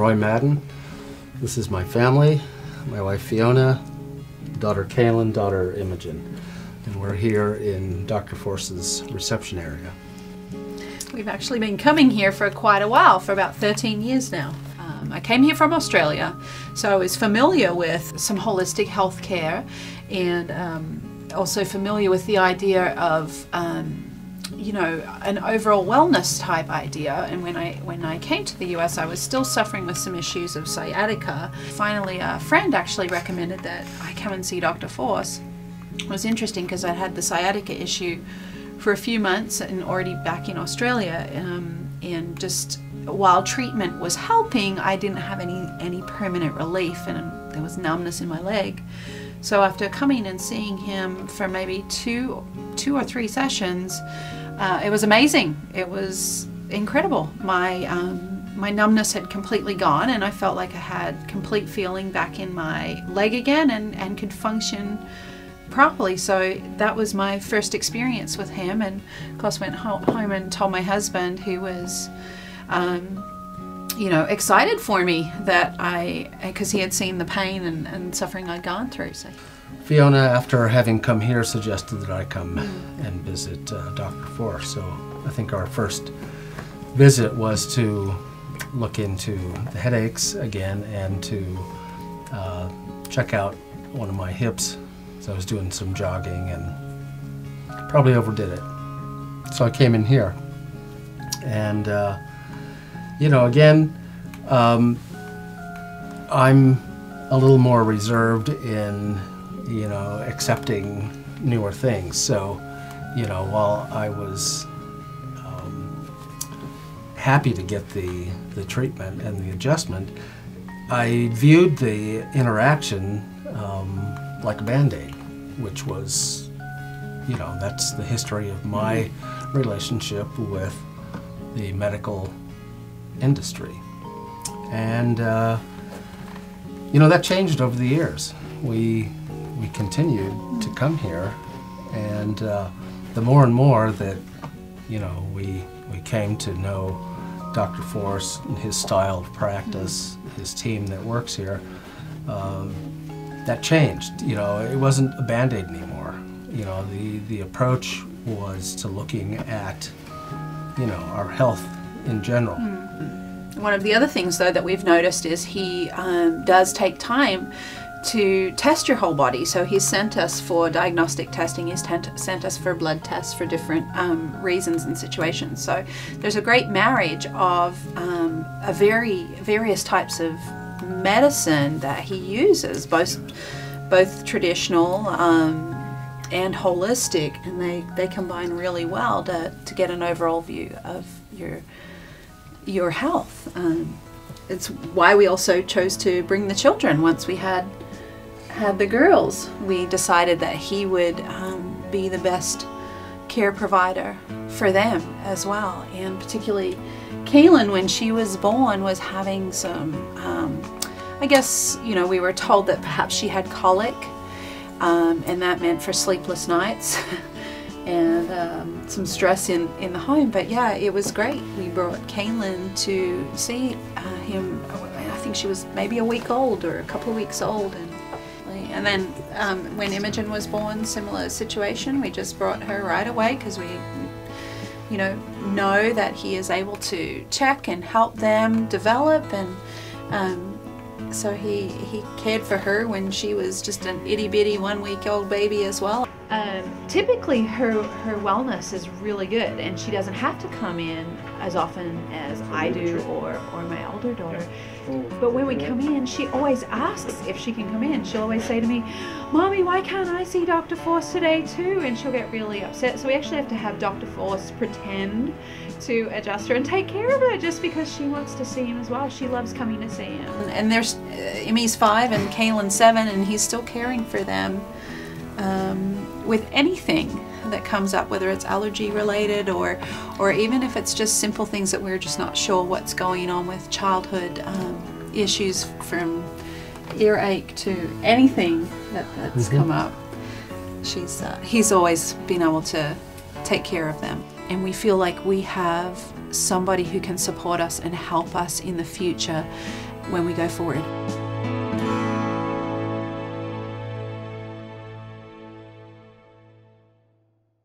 Roy Madden. This is my family, my wife Fiona, daughter Kaylin, daughter Imogen. And we're here in Dr. Force's reception area. We've actually been coming here for quite a while, for about 13 years now. I came here from Australia, so I was familiar with some holistic health care and also familiar with the idea of you know, an overall wellness type idea. And when I came to the US, I was still suffering with some issues of sciatica. Finally, a friend actually recommended that I come and see Dr. Force. It was interesting because I had the sciatica issue for a few months and already back in Australia, and just while treatment was helping, I didn't have any permanent relief, and there was numbness in my leg. So after coming and seeing him for maybe two or three sessions, it was amazing. It was incredible. My numbness had completely gone, and I felt like I had complete feeling back in my leg again and could function properly. So that was my first experience with him, and of course went home and told my husband, who was you know, excited for me that because he had seen the pain and suffering I'd gone through. So Fiona, after having come here, suggested that I come and visit Dr. Force. So I think our first visit was to look into the headaches again and to check out one of my hips. So I was doing some jogging and probably overdid it. So I came in here, and you know, again, I'm a little more reserved in, you know, accepting newer things. So, you know, while I was happy to get the treatment and the adjustment, I viewed the interaction like a Band-Aid, which was, you know, that's the history of my relationship with the medical industry. And you know, that changed over the years. We continued to come here, and the more and more that, you know, we came to know Dr. Force and his style of practice, his team that works here, that changed. You know, it wasn't a Band-Aid anymore. You know, the approach was to looking at, you know, our health in general. One of the other things, though, that we've noticed is he does take time to test your whole body. So he's sent us for diagnostic testing. He's sent us for blood tests for different reasons and situations. So there's a great marriage of various types of medicine that he uses, both traditional and holistic, and they combine really well to get an overall view of your health. It's why we also chose to bring the children. Once we had the girls, we decided that he would be the best care provider for them as well. And particularly Kaylin, when she was born, was having some, I guess, you know, we were told that perhaps she had colic, and that meant for sleepless nights and some stress in the home. But yeah, it was great. We brought Kaylin to see him. I think she was maybe a week old or a couple of weeks old, and then when Imogen was born, similar situation. We just brought her right away because we, you know that he is able to check and help them develop, and so he cared for her when she was just an itty-bitty 1-week-old baby as well. Typically her wellness is really good, and she doesn't have to come in as often as I do or my older daughter. But when we come in, she always asks if she can come in. She'll always say to me, "Mommy, why can't I see Dr. Force today too?" And she'll get really upset. So we actually have to have Dr. Force pretend to adjust her and take care of her just because she wants to see him as well. She loves coming to see him. And there's Emmy's 5 and Kaylin's 7, and he's still caring for them with anything that comes up, whether it's allergy related or even if it's just simple things that we're just not sure what's going on with, childhood issues from earache to anything that's come up. He's always been able to take care of them. and we feel like we have somebody who can support us and help us in the future when we go forward.